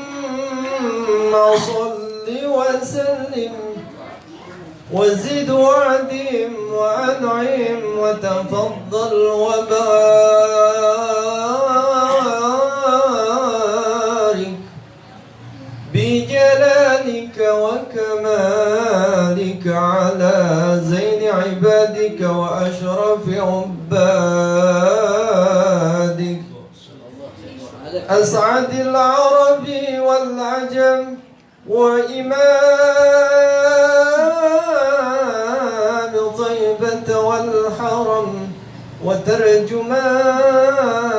اللهم صل وسلم وزد وعدم وأنعم وتفضل وبارك بجلالك وكمالك على زين عبادك وأشرف عبادك أسعد العرب والعجم وإمام طيبة والحرم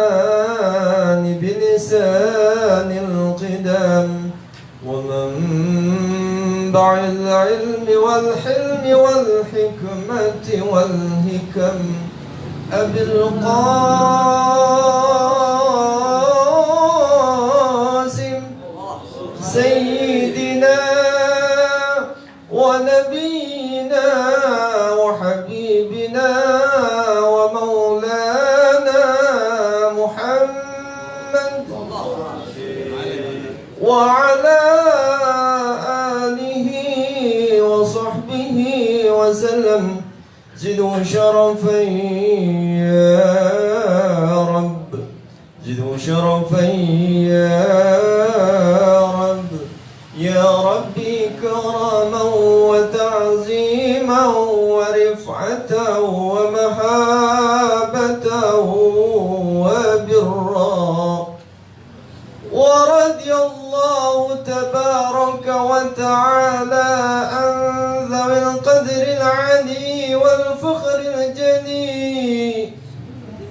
وترجمان بلسان القدم ومنبع العلم والحلم والحكمة والهكم أبي القاسم سيدنا ونبينا وحبيبنا ومولانا محمد وعلى آله وصحبه وسلم زدوا شرفا يا رب زدوا شرفا يا رب يا ربي كرما وتعظيما ورفعة ومحابة وبرا ورضي الله تبارك وتعالى عن ذوي القدر العلي والفخر الجلي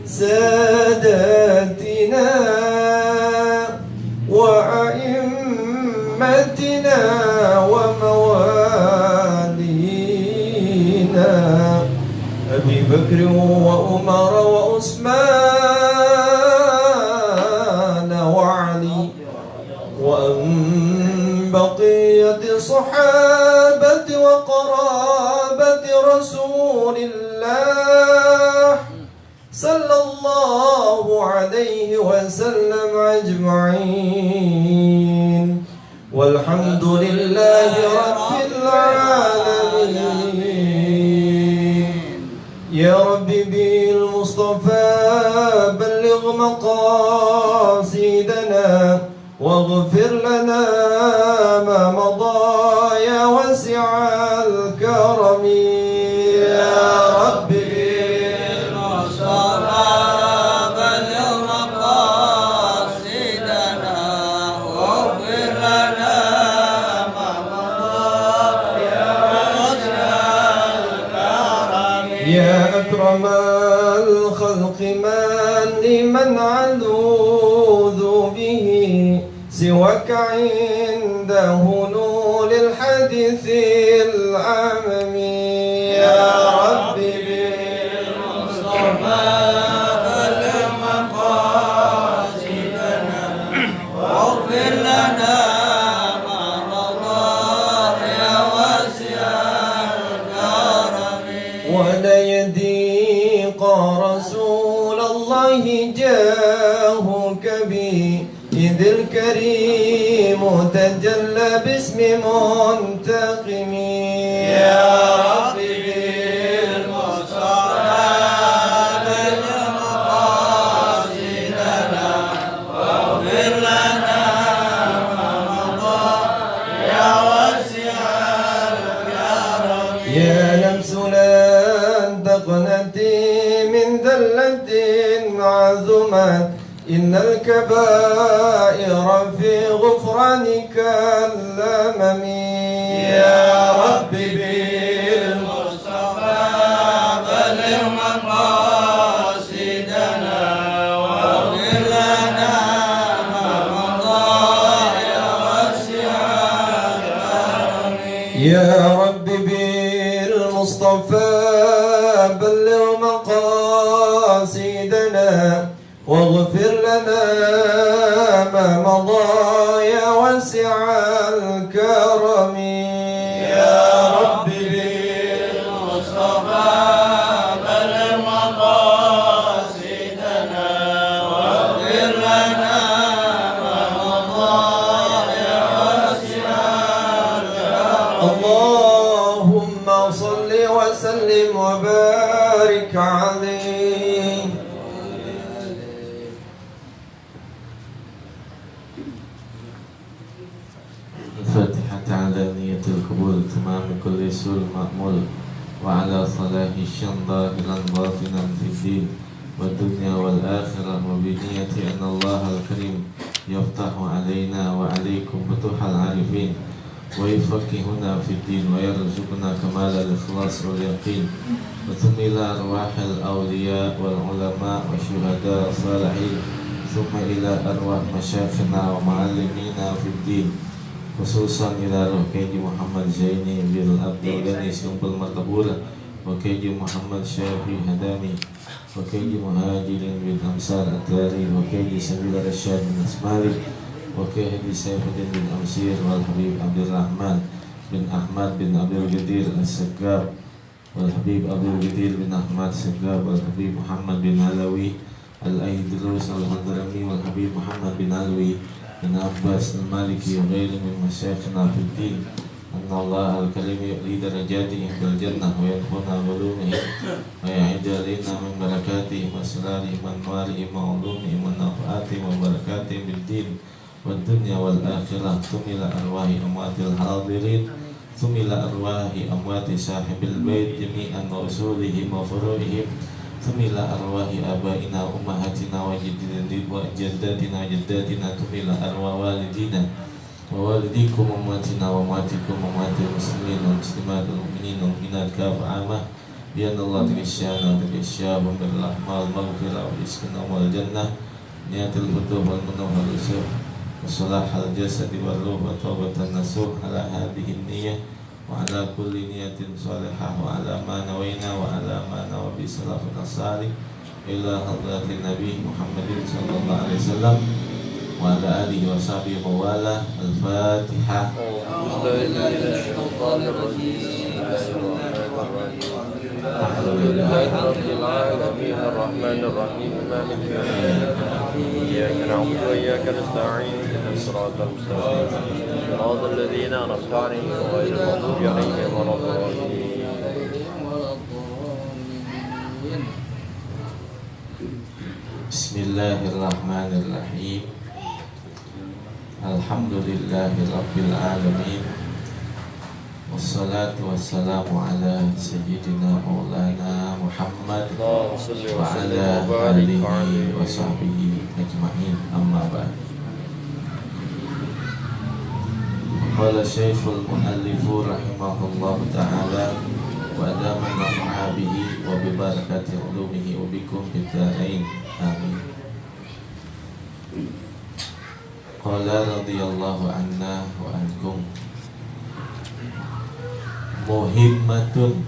ساداتنا وأئمتنا وموالينا أبي بكر وعمر وعثمان وعلي وأن بقية صحابة وقرابة رسول الله صلى الله عليه وسلم أجمعين والحمد لله رب العالمين يا رب بالمصطفى بلغ مقاصدنا واغفر لنا ما مضى يا واسع الكرم يا رب بالمصطفى بلغ مقاصدنا واغفر لنا ما مضى يا واسع الكرم يا أكرم الخلق من لمن علوذ به سواك عند هنول الحديث العمم يا ربي بالمصطفى بلغ مقاصدنا واغفر لنا ما مضى يا واسع الكرم ولا يضيق رسول الله جاهك بي إذ الكريم تجلى باسم منتقم يا ربي بالمصطفى بلغ مقاصدنا واغفر لنا ما مضى يا واسع الكرم يا نفس لا تقنتي من ذلة عظمت إن الكبائر في غفرانك اللمم يا ربي بالمصطفى بلغ مقاصدنا واغفر لنا ما مضى يا واسع الكرم يا ربي بالمصطفى بلغ مقاصدنا واغفر لنا ما مضى يا واسع الكرم يا ربي بالمصطفى بلغ مقاصدنا وبارك عليه. الفاتحة على نية القبول تمام كل سوء مأمول وعلى صلاح الشن ظاهرا باطنا في الدين والدنيا والآخرة وبنية أن الله الكريم يفتح علينا وعليكم فتوح العارفين ويفقهنا في الدين ويرزقنا كمال الإخلاص واليقين وثم إلى أرواح الأولياء والعلماء والشهداء الصالحين ثم إلى أرواح مشايخنا ومعلمينا في الدين khususan ila roh Keji Muhammad Zaini bil Abdul Ghani Sumpul Martabura wa Keji Muhammad Syafi Hadami wa Keji Muhajirin bin Amsar At-Tari wa Keji Sabila Rasyad bin Asmali wa Keji Saifuddin bin Amsir wal Habib Abdul Rahman bin Ahmad bin Abdul Qadir As-Sagab wal Habib Abdul Qadir bin Ahmad Sagab wal Habib Muhammad bin Alawi Al-Aidrus Al-Hadrami wal Habib Muhammad bin Alawi bin Abbas al-Maliki wa ghairi min masyayikhina fid din anna Allah al-karim yu'li darajatihim fil jannah wa yadkhuluna ulumihim wa ya'iddu alaina min barakatihim wa asrarihim wa anwarihim wa ulumihim wa nafaatihim wa barakatihim fid din wad dunya wal akhirah tumila arwahi amwatil hadirin tumila arwahi amwati sahibil bait jami'an wa usulihim wa furu'ihim tumila arwahi abaina ummahatina wa jaddatina wa jaddatina tumila arwah walidina wa walidikum ummatina wa ummatikum ummatil muslimin wal muslimat wal mu'minin wal mu'minat kafa'amah bi anna Allah taghashana wa taghashahum bil rahmal maghfirah wa iskana wal jannah niyatul futuh wal munah wal usul wa salah al jasad wal ruh wa tawbatan nasuh ala hadhihi niyyah wa ala kulli niyatin salihah wa ala ma nawayna wa ala ma nawabi salafuna salih ila hadratin Nabi Muhammadin sallallahu alaihi wasallam wa ala alihi wa sahbihi wa wala. Al-Fatihah. Alhamdulillahi rabbil alamin arrahmanir rahim maliki yawmiddin iyyaka na'budu wa iyyaka nasta'in ihdinas siratal mustaqim صراط الذين أنعمت عليهم غير المغضوب عليهم ولا الضالين. Bismillahirrahmanirrahim. Alhamdulillahi rabbil alamin. Wassalatu wassalamu ala sayyidina maulana Muhammad wa ala alihi wa sahbihi ajma'in. Amma ba'd. Qala Syekhul Mu'allifu rahimahullahu ta'ala wa adama naf'a bihi wa bi barakati ulumihi wa bikum bid-darain. Amin. Qala radhiyallahu anna wa ankum. Muhimmatun,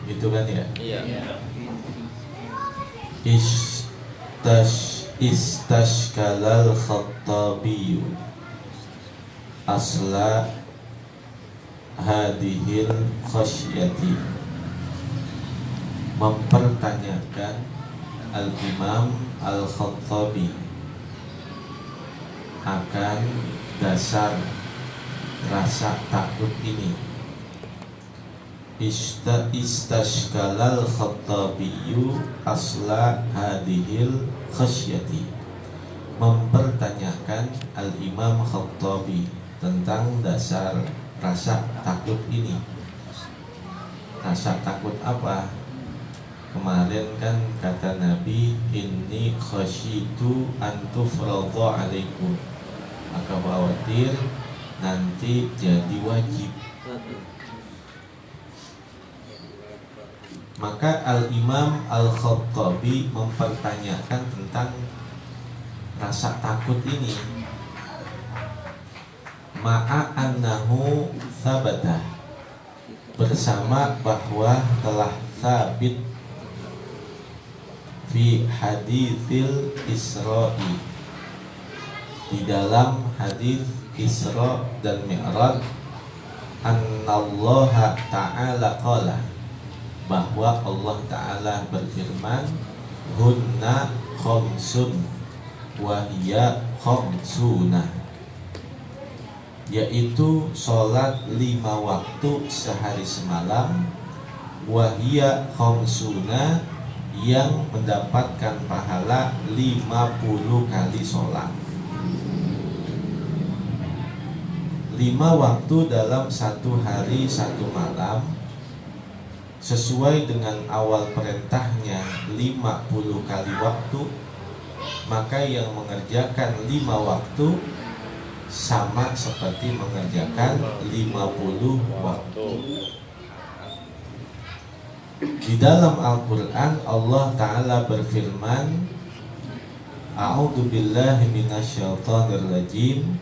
itu kan ya? Iya. Istashkalal Khattabiyu asla hadihil khasyati, mempertanyakan Al-Imam Al-Khattabi akan dasar rasa takut ini. Istashkalal Khattabiyu asla hadihil khasyati, mempertanyakan Al-Imam Khattabi tentang dasar rasa takut ini. Rasa takut apa? Kemarin kan kata Nabi, inni khasyitu an tufradha alaikum, maka khawatir nanti jadi wajib. Maka Al-Imam Al-Khattabi mempertanyakan tentang rasa takut ini. Ma'a annahu thabata, bersama bahwa telah sabit fi haditsil Isra'i, di dalam hadis Isra dan Mi'raj, annallaha ta'ala qala, bahwa Allah Ta'ala berfirman, hunna khamsun wa hiya khamsuna, yaitu sholat 5 waktu sehari semalam wahia khamsuna, yang mendapatkan pahala 50 kali sholat. 5 waktu dalam 1 hari 1 malam, sesuai dengan awal perintahnya 50 kali waktu, maka yang mengerjakan 5 waktu sama seperti mengerjakan 50 waktu. Di dalam Al-Quran Allah Ta'ala berfirman, A'udzu billahi minasyaitonir rajim,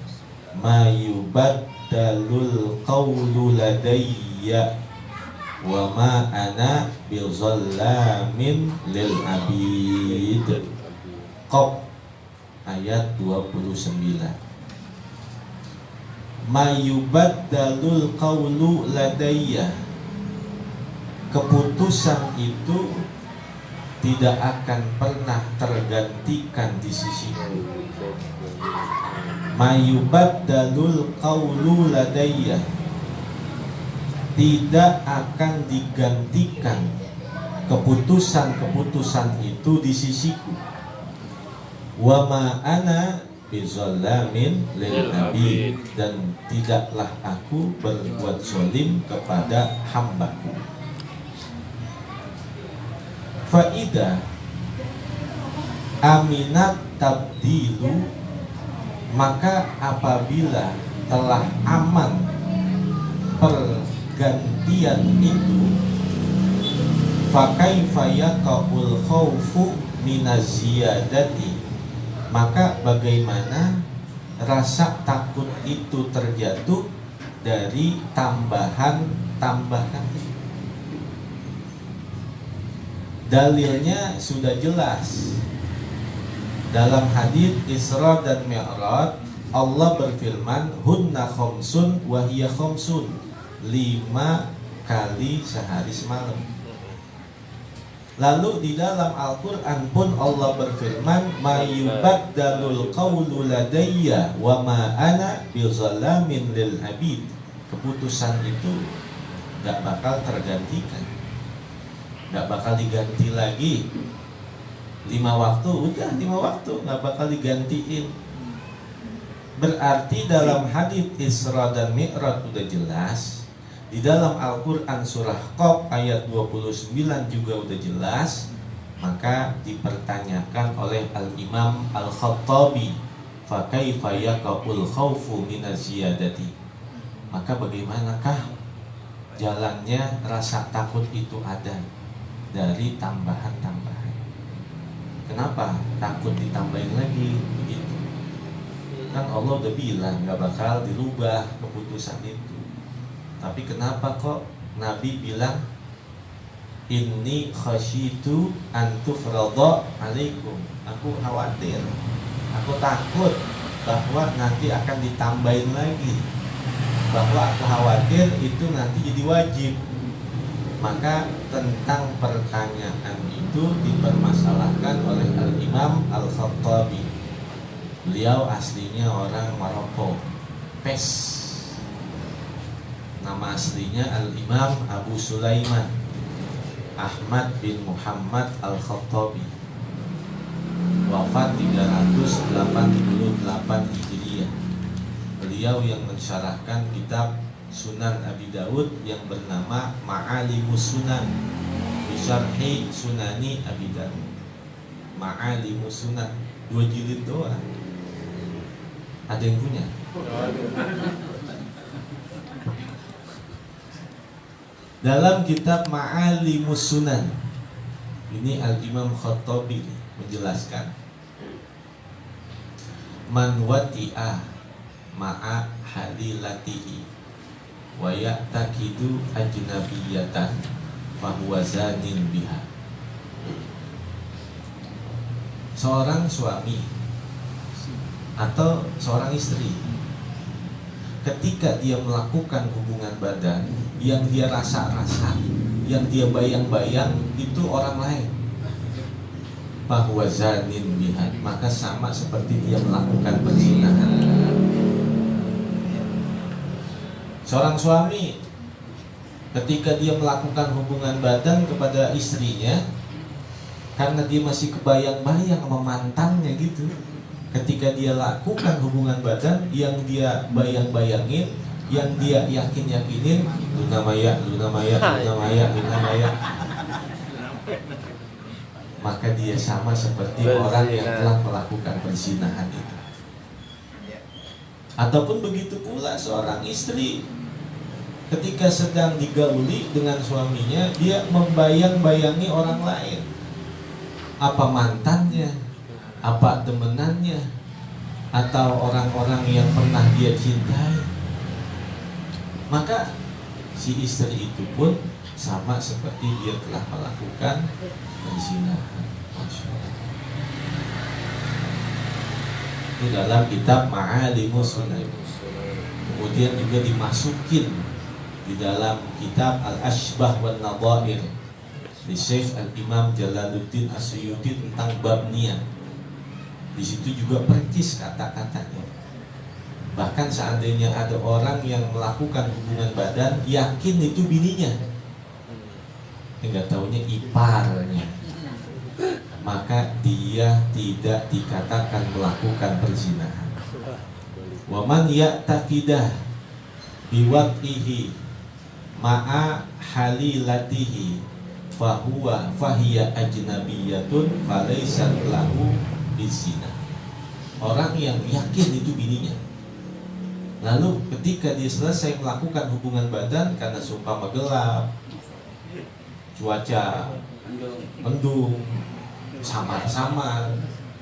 ma yubaddalul qawlu ladayya wa ma ana bizallamin lil abid. Qaf ayat 29. Ma yubaddalul qawlu ladayya, keputusan itu tidak akan pernah tergantikan di sisiku. Ma yubaddalul qawlu ladayya, tidak akan digantikan keputusan-keputusan itu di sisiku. Wa ma ana bizallamin lil abid, dan tidaklah aku berbuat zalim kepada hambaku. Faida aminat tabdilu, maka apabila telah aman pergantian itu, fakaifa yaqul khaufu minaziyadati, maka bagaimana rasa takut itu terjatuh dari tambahan-tambahan. Dalilnya sudah jelas. Dalam hadits Isra dan Mi'raj, Allah berfirman, hunna khamsun wa hiya khamsun, 5 kali sehari semalam. Lalu di dalam Al-Quran pun Allah berfirman, ma yubaddalul qawlu ladayya wa ma ana bizallamin lil abid. Keputusan itu gak bakal tergantikan, gak bakal diganti lagi. 5 waktu, udah 5 waktu, gak bakal digantiin. Berarti dalam hadits Isra dan Mi'raj udah jelas. Di dalam Al-Quran surah Qaf ayat 29 juga udah jelas. Maka dipertanyakan oleh Al-Imam Al-Khattabi, fa kaifa yaqul khaufu minaziyadati, maka bagaimanakah jalannya rasa takut itu ada dari tambahan-tambahan? Kenapa takut ditambahin lagi begitu? Kan Allah udah bilang gak bakal dirubah keputusan itu. Tapi kenapa kok Nabi bilang inni khasyitu an tufradha alaikum, aku khawatir, aku takut bahwa nanti akan ditambahin lagi, bahwa aku khawatir itu nanti jadi wajib. Maka tentang pertanyaan itu dipermasalahkan oleh Al-Imam Al-Khattabi. Beliau aslinya orang Maroko, Pes. Nama aslinya Al-Imam Abu Sulaiman Ahmad bin Muhammad Al-Khattabi, wafat 388 Hijriah. Beliau yang mensyarahkan kitab Sunan Abi Dawud yang bernama Ma'alimus Sunan bisyarhi Sunani Abi Dawud. Ma'alimus Sunan, 2 jilid doang. Ada yang punya? Dalam kitab Ma'alimus Sunan ini Al-Imam Khattabi menjelaskan, man wati'a ma'a halilatihi wa ya'taqidu ajnabiyatan fahuwa zanin biha. Seorang suami atau seorang istri, ketika dia melakukan hubungan badan yang dia rasa-rasa, yang dia bayang-bayang itu orang lain, bahwa zanin bihan, maka sama seperti dia melakukan perzinahan. Seorang suami ketika dia melakukan hubungan badan kepada istrinya, karena dia masih kebayang-bayang sama mantannya gitu. Ketika dia lakukan hubungan badan, yang dia bayang-bayangin, yang dia yakin-yakinin, Luna Maya, Luna Maya, Luna Maya, Luna Maya, maka dia sama seperti orang yang telah melakukan perzinahan itu. Ataupun begitu pula seorang istri, ketika sedang digauli dengan suaminya, dia membayang-bayangi orang lain, apa mantannya, apa temenannya, atau orang-orang yang pernah dia cintai. Maka si istri itu pun sama seperti dia telah melakukan perzinahan. Itu dalam kitab Ma'alimus Sunan. Kemudian juga dimasukin di dalam kitab Al-Ashbah wan Nadhair di Syekh Al-Imam Jalaluddin As-Suyuti tentang bab niyah. Di situ juga percis kata-katanya. Bahkan seandainya ada orang yang melakukan hubungan badan, yakin itu bininya, enggak taunya iparnya, maka dia tidak dikatakan melakukan perzinahan. Wa man ya'taqidah biwad'ihi ma'a halilatihi fahiya ajnabiyatun falaysa lahu bizina. Orang yang yakin itu bininya, lalu ketika dia selesai melakukan hubungan badan karena seumpama gelap, cuaca mendung, samar-samar,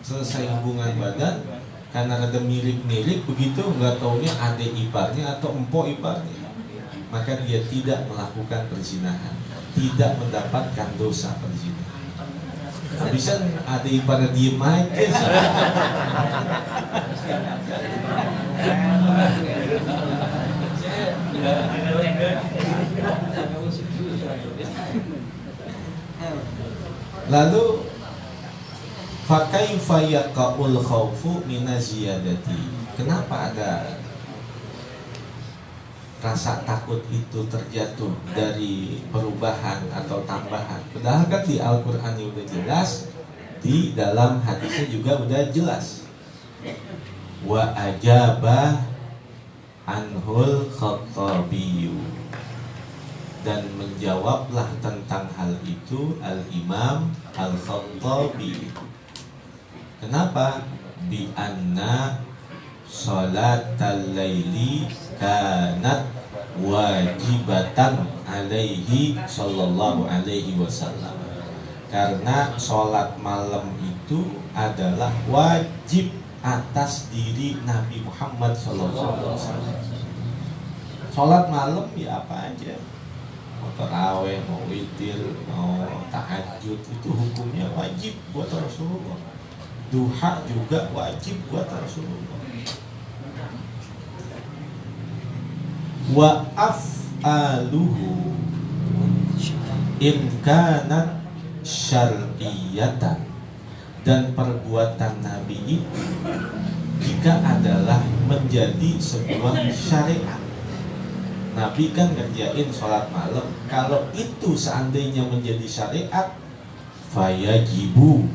selesai hubungan badan karena ada mirip-mirip begitu, nggak taunya adik iparnya atau empok iparnya, maka dia tidak melakukan perzinahan, tidak mendapatkan dosa perzinahan. Habisan adik iparnya diem aja. Lalu fakaifa yaqaul khaufu minaziyadati. Kenapa ada rasa takut itu terjatuh dari perubahan atau tambahan? Padahal kan di Al-Qur'an udah jelas, di dalam hadisnya juga udah jelas. Wa ajaba anhul Khattabiyu, dan menjawablah tentang hal itu Al-Imam Al-Khattabi. Kenapa? Bi anna sholatal laili kanat wajibatan alaihi sallallahu alaihi wasallam. Karena sholat malam itu adalah wajib atas diri Nabi Muhammad sallallahu alaihi wasallam. Sholat malam ya apa aja, mau tarawih, mau witir, mau tahajud, itu hukumnya wajib buat Rasulullah. Duha juga wajib buat Rasulullah. Wa af'aluhu in kanat syar'iyatan, dan perbuatan Nabi itu jika adalah menjadi sebuah syariat. Nabi kan ngerjain sholat malam, kalau itu seandainya menjadi syariat, fayajibu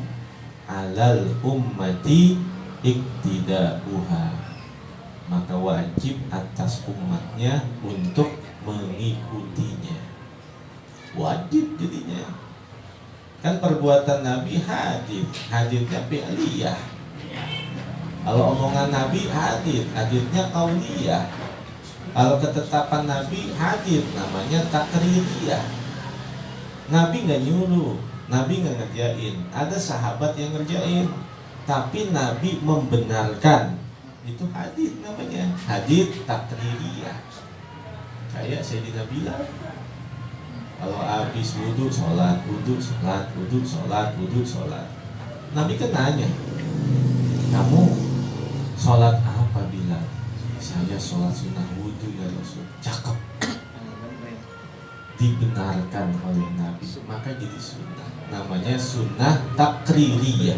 alal ummati iktida'uha, maka wajib atas umatnya untuk mengikutinya. Wajib jadinya. Kan perbuatan Nabi hadith, hadithnya fi'liyah. Kalau omongan Nabi hadith, hadithnya qauliyah. Kalau ketetapan Nabi hadith, namanya takririyah. Nabi nggak nyuruh, Nabi nggak ngerjain. Ada sahabat yang ngerjain, tapi Nabi membenarkan. Itu hadith namanya, hadith takririyah. Kayak Sayyidina Bilal, kalau habis wudhu sholat, wudhu sholat, wudhu sholat, wudhu sholat. Nabi kan nanya, kamu sholat apa Bilal? Saya sholat sunnah wudhu ya Rasul. Cakep. Dibenarkan oleh Nabi, maka jadi sunnah. Namanya sunnah takririyah.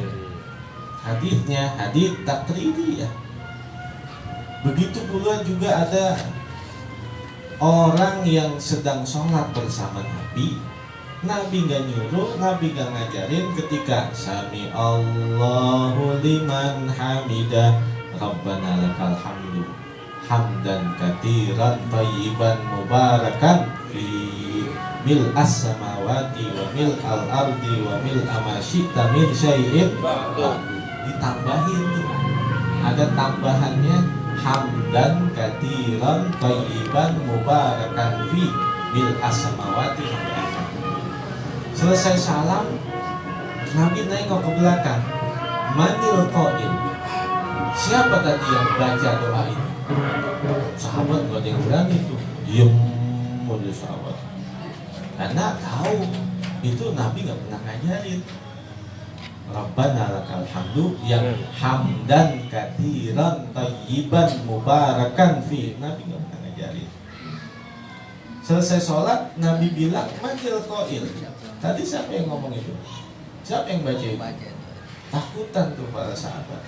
Hadithnya hadith takririyah. Begitu pula juga ada orang yang sedang sholat bersama Nabi, Nabi gak nyuruh, Nabi gak ngajarin ketika Sami Allahu liman hamidah Rabbana lakal hamdu hamdan katsiran thayyiban mubarakan fi mil as-samawati wa mil al-ardi wa mil ma syi'ta min syai'in. Ditambahin tuh, ada tambahannya hamdan katsiran thayyiban mubarakan fi mil as-samawati sampai akhir. Selesai salam, Nabi nengok ke belakang. Manil qail, siapa tadi yang baca doa ini? Sahabat gak ada yang berani tuh, diem aja sahabat, karena tahu itu Nabi gak pernah ngajarin Rabbana lakal hamdu yang hamdan katsiran thayyiban mubarakan fi. Nabi gak pernah ngajarin. Selesai sholat, Nabi bilang manil qail, tadi siapa yang ngomong itu? Siapa yang baca itu? Takutan tuh para sahabat.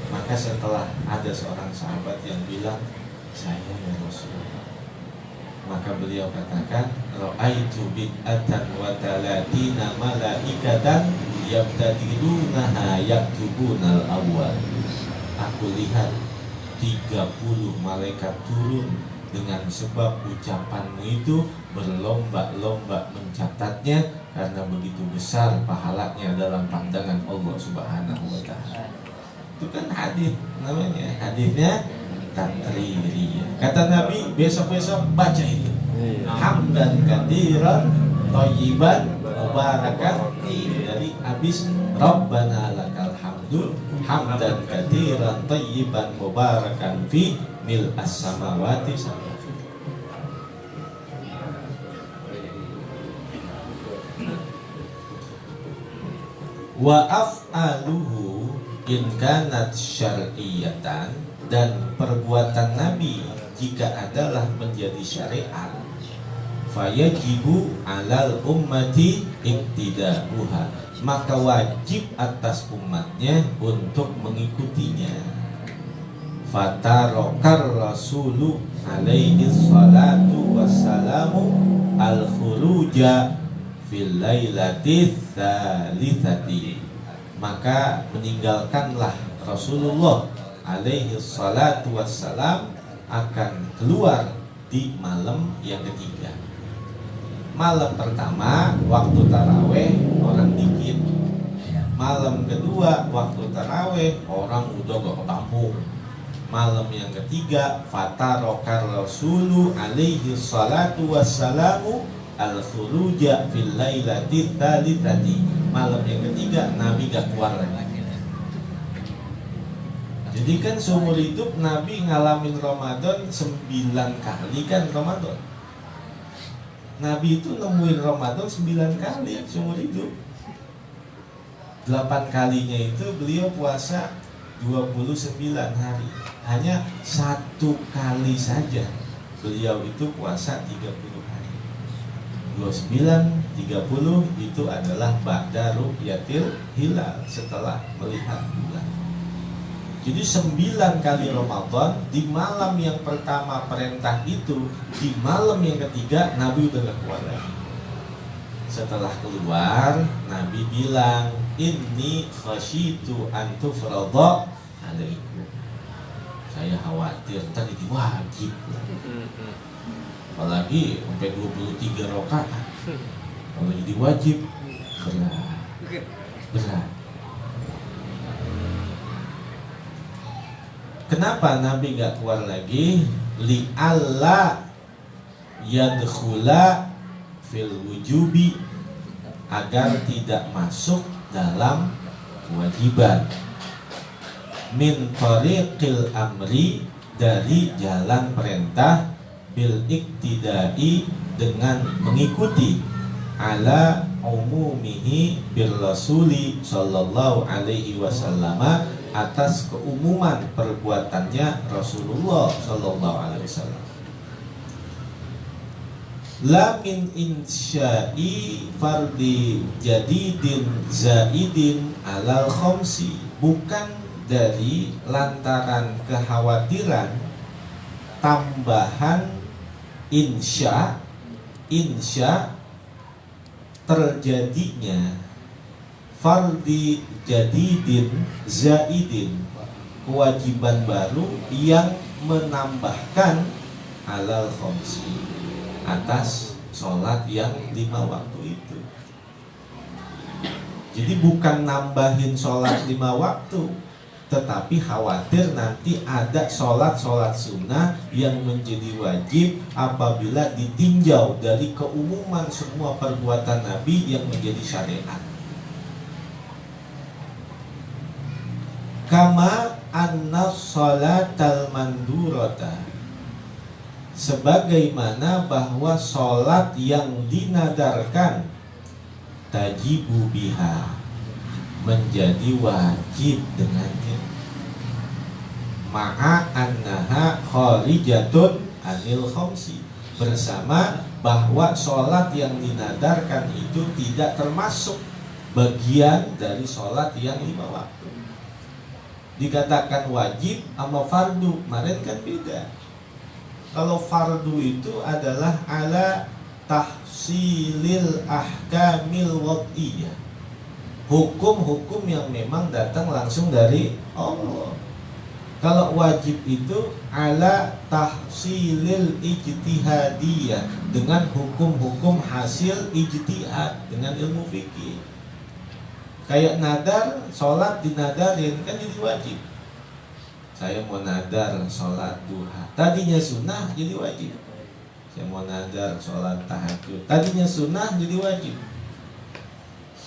Maka setelah ada seorang sahabat yang bilang, saya ya Rasulullah, maka beliau katakan, ra'aitu bid'atan wa talatina malaikatan yabtadilunaha yaktubunal awwal. Aku lihat 30 malaikat turun dengan sebab ucapanmu itu berlomba-lomba mencatatnya, karena begitu besar pahalanya dalam pandangan Allah Subhanahu wa Ta'ala. Itu kan hadis namanya, hadisnya Tatriyah. Kata Nabi, besok-besok baca itu. Hamdan katsiran thayyiban mubarakan. Dari habis Rabbana lakal hamdu hamdan katsiran thayyiban mubarakan fi mil as-samawati sampai. Wa af'aluhu in kanat syar'iyatan, dan perbuatan Nabi jika adalah menjadi syariat, fayajibu alal ummati iktida'uha, maka wajib atas umatnya untuk mengikutinya. Fatarokar rasulu alaihi salatu wassalamu al-khuruja fil lailati tsalitsati, maka meninggalkanlah Rasulullah alaihi salatu wassalam akan keluar di malam yang ketiga. Malam pertama waktu taraweh orang dikit, malam kedua waktu taraweh orang udah gak ketemu. Malam yang ketiga fatarokar rasulu alaihi salatu wassalamu al-khuruja fil lailati tsalitsati, malam yang ketiga Nabi gak keluar lagi. Jadi kan seumur hidup Nabi ngalamin Ramadan 9 kali kan Ramadan. Nabi itu nemuin Ramadan 9 kali seumur hidup. 8 kalinya itu beliau puasa 29 hari. Hanya 1 kali saja beliau itu puasa 30 hari. 29, 30 itu adalah ba'da ru'yatil hilal, setelah melihat bulan. Jadi 9 kali Ramadan, di malam yang pertama perintah itu, di malam yang ketiga Nabi udah gak keluar lagi. Setelah keluar, Nabi bilang, inni khasyitu an tufradha alaikum. Saya khawatir tadi wajib. Apalagi sampai 23 rakaat. Kalau jadi wajib, berat. Kenapa Nabi gak keluar lagi? Li'alla yadkhula fil wujubi, agar tidak masuk dalam kewajiban. Min tariqil amri, dari jalan perintah, bil iktidai, dengan mengikuti, ala umumihi bil rasuli sallallahu alaihi wasallam, atas keumuman perbuatannya Rasulullah sallallahu alaihi wasallam. La min insya'i fardi jadidin zaidin alal khamsi, bukan dari lantaran kekhawatiran tambahan insya terjadinya fardi jadidin zaidin, kewajiban baru yang menambahkan alal khamsi, atas sholat yang 5 waktu itu. Jadi bukan nambahin sholat 5 waktu, tetapi khawatir nanti ada sholat-sholat sunnah yang menjadi wajib apabila ditinjau dari keumuman semua perbuatan Nabi yang menjadi syariat. Kama anna sholatal mandurata, sebagaimana bahwa sholat yang dinadarkan tajibu biha, menjadi wajib dengannya, ma'a annaha kharijatun anil khamsi, bersama bahwa sholat yang dinadarkan itu tidak termasuk bagian dari sholat yang 5 waktu. Dikatakan wajib sama fardu, kemarin kan beda. Kalau fardu itu adalah ala tahsilil ahkamil wad'iyah, hukum-hukum yang memang datang langsung dari Allah. Kalau wajib itu ala tahsilil ijtihadiyah, dengan hukum-hukum hasil ijtihad dengan ilmu fikih. Kayak nadar, sholat dinadarin kan jadi wajib. Saya mau nadar sholat duha, tadinya sunnah jadi wajib. Saya mau nadar sholat tahajud, tadinya sunnah jadi wajib.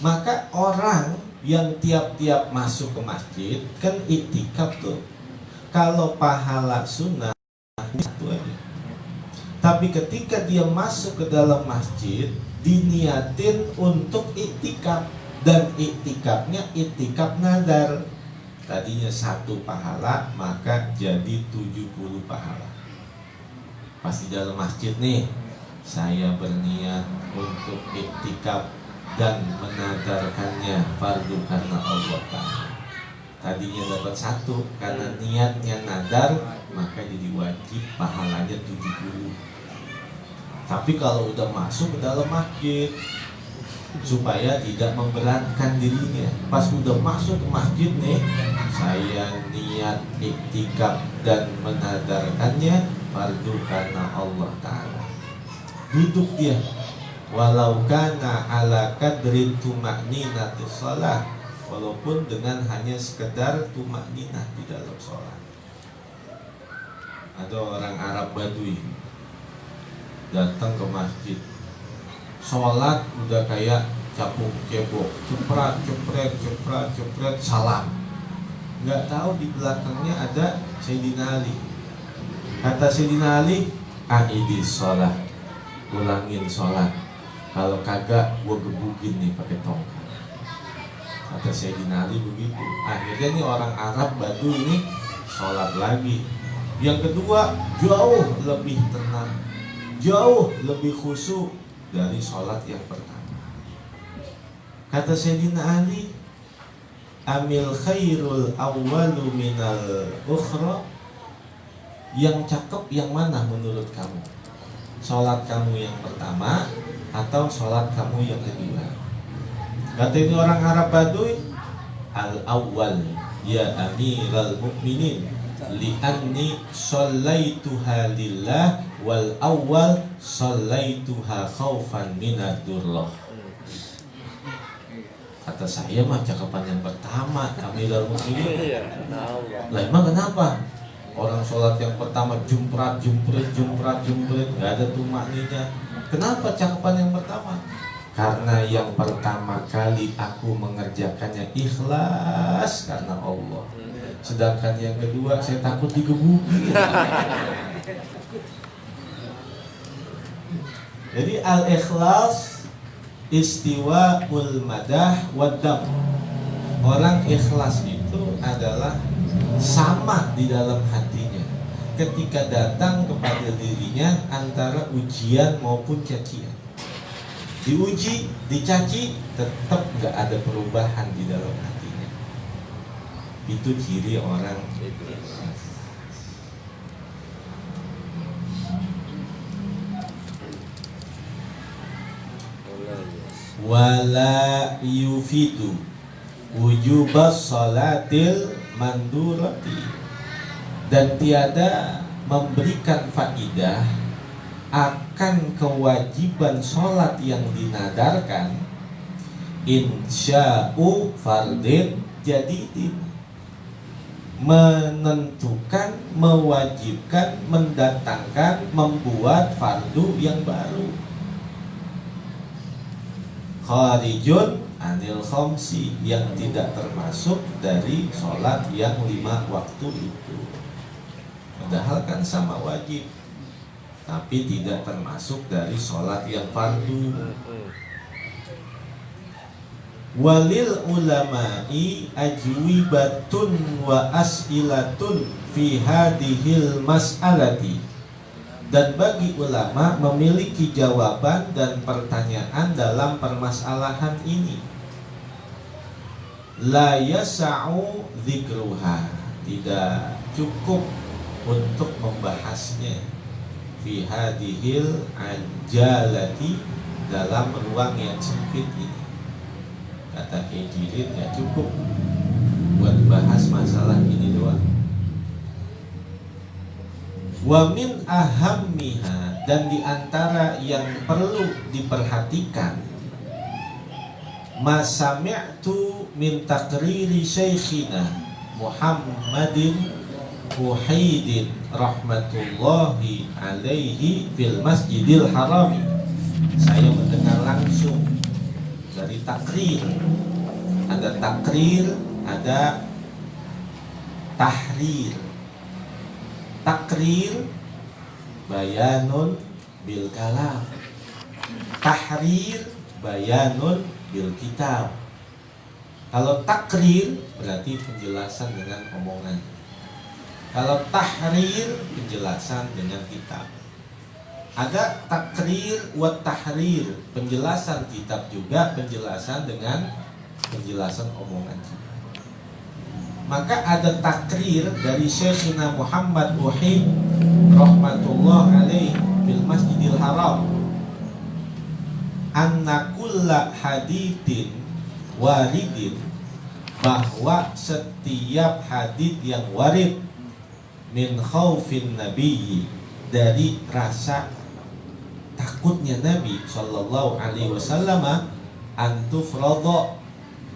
Maka orang yang tiap-tiap masuk ke masjid kan iktikaf tuh, kalau pahala sunnah satu aja. Tapi ketika dia masuk ke dalam masjid, diniatin untuk iktikaf, dan iktikafnya iktikaf nadar. Tadinya 1 pahala, maka jadi 70 pahala. Pas di dalam masjid nih, saya berniat untuk iktikaf dan menadarkannya fardu karena Allah Ta'ala. Tadinya dapat 1, karena niatnya nadar, maka jadi wajib, pahalanya 70. Tapi kalau udah masuk ke dalam masjid, supaya tidak memberatkan dirinya, pas udah masuk ke masjid nih, saya niat iktikaf dan menadarkannya fardu karena Allah Ta'ala. Duduk dia, walau kana ala kadri tuma'ninatis shalah, walaupun dengan hanya sekedar tuma'ninah di dalam sholat. Ada orang Arab Badui datang ke masjid, sholat udah kayak capung cebok, ceprat, cepret, salam. Nggak tahu di belakangnya ada Sayyidina Ali. Kata Sayyidina Ali, aidis sholat, ulangin sholat. Kalau kagak, gua gebukin nih pakai tongkat. Kata Sayyidina Ali begitu. Akhirnya nih orang Arab Badui ini sholat lagi. Yang kedua jauh lebih tenang, jauh lebih khusyuk dari sholat yang pertama. Kata Sayyidina Ali, amil khairul awwalu minal ukhra, yang cakep yang mana menurut kamu? Sholat kamu yang pertama atau sholat kamu yang kedua? Kata ini orang Arab Badui, al-awwal ya amiral mu'minin, li'anni shallaituha lillah wal awwal shallaituha khaufan minadurrah. Kata saya mah cakapan yang pertama, Amirul Mukminin. Lah emang kenapa? Orang sholat yang pertama jumprat, nggak ada tumakninnya. Kenapa cakapan yang pertama? Karena yang pertama kali aku mengerjakannya ikhlas karena Allah. Sedangkan yang kedua saya takut digebukin. Jadi al-ikhlas istiwa'ul madah waddam. Orang ikhlas itu adalah sama di dalam hatinya ketika datang kepada dirinya antara ujian maupun cacian. Diuji, dicaci, tetap gak ada perubahan di dalam hatinya. Itu ciri orang ikhlas. wala yufidu wujubas salatil mandurati, dan tiada memberikan faidah akan kewajiban sholat yang dinadarkan insya'u fardin jadidin, menentukan, mewajibkan, mendatangkan, membuat fardu yang baru. Kharijun anil khamsi, yang tidak termasuk dari sholat yang 5 waktu itu. Padahal kan sama wajib, tapi tidak termasuk dari sholat yang fardu. Walil ulama'i ajwibatun wa as'ilatun fi hadhil mas'alati, dan bagi ulama memiliki jawaban dan pertanyaan dalam permasalahan ini. La yasa'u dzikruha, tidak cukup untuk membahasnya. Fi hadhil ajalati, dalam ruang yang sempit ini. Kata Kijilid ya cukup buat bahas masalah ini doang. Wa min ahammiha, dan diantara yang perlu diperhatikan, ma sami'tu min taqriri syekhina Muhammadin Muhaidin rahmatullahi alaihi fil masjidil harami. Saya mendengar langsung dari takrir. Ada takrir, ada tahrir. Takrir bayanun bil kalam, tahrir bayanun bil kitab. Kalau takrir berarti penjelasan dengan omongan. Kalau tahrir penjelasan dengan kitab. Ada takrir wa tahrir, penjelasan kitab juga, penjelasan dengan penjelasan omongan juga. Maka ada takrir dari Syekhina Muhammad Wahid rahmatullah alaih fil masjidil haram, anna kulla hadithin waridin, bahwa setiap hadits yang warid min khaufin nabiyyi, dari rasa takutnya Nabi sallallahu alaihi wasallam, antufradha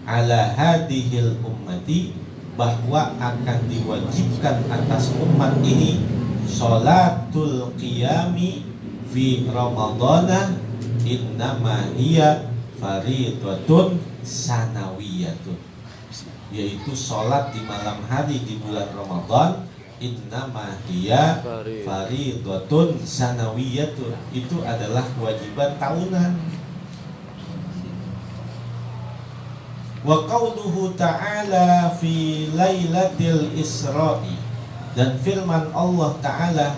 ala hadhil ummati, bahwa akan diwajibkan atas umat ini sholatul qiyami fi ramadhana innama hiya faridatun sanawiyatun, yaitu sholat di malam hari di bulan Ramadan, innama hiya faridatun sanawiyatun, itu adalah kewajiban tahunan. Wa qauluhu ta'ala fi lailatul isra'i, dan firman Allah Ta'ala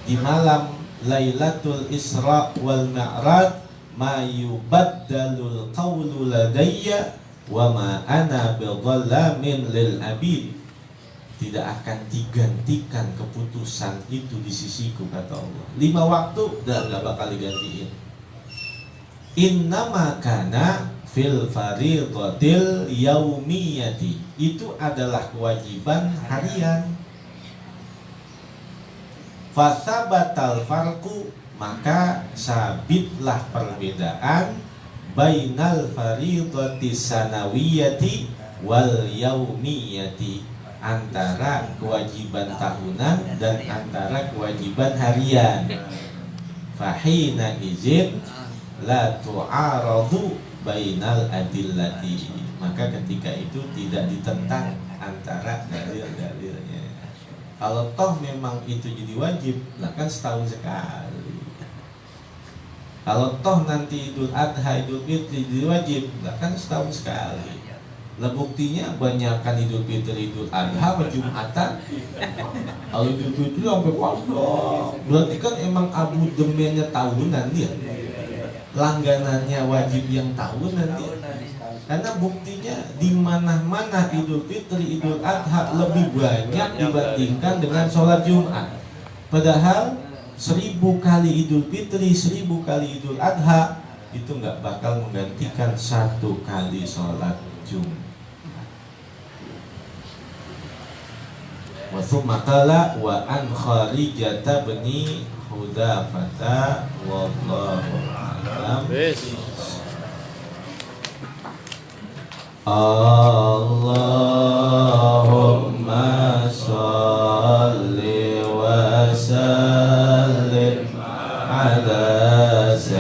di malam Lailatul Isra wal Mi'raj, ma yubaddalul qawlu ladayya wa ma ana bidhallamin lil abid, tidak akan digantikan keputusan itu di sisiku, kata Allah. 5 waktu dan gak bakal digantiin. Innama kana fil faridatil yaumiyati, itu adalah kewajiban harian. Fasabatal farqu, maka sabitlah perbedaan bainal faridati sanawiyati wal yaumiyati, antara kewajiban tahunan dan antara kewajiban harian. Fahina izin la tu'aradu bainal adillati, maka ketika itu tidak ditentang antara dalil-dalilnya. Kalau toh memang itu jadi wajib, lah kan setahun sekali. Kalau toh nanti Idul Adha, Idul Fitri jadi wajib, lah kan setahun sekali. Lah buktinya banyakkan Idul Fitri, Idul Adha, Jumatan. Kalau Idul Fitri sampai pondok, berarti kan emang abu demennya tahunan dia. Langganannya wajib yang tahunan dia. Karena buktinya di mana-mana Idul Fitri, Idul Adha lebih banyak dibandingkan dengan sholat Jumat. Padahal 1000 kali Idul Fitri, 1000 kali Idul Adha itu nggak bakal menggantikan 1 kali sholat Jumat. Wa tsumma qala wa an Kharijah bin Hudzafah wallahu a'lam. Bis. Allah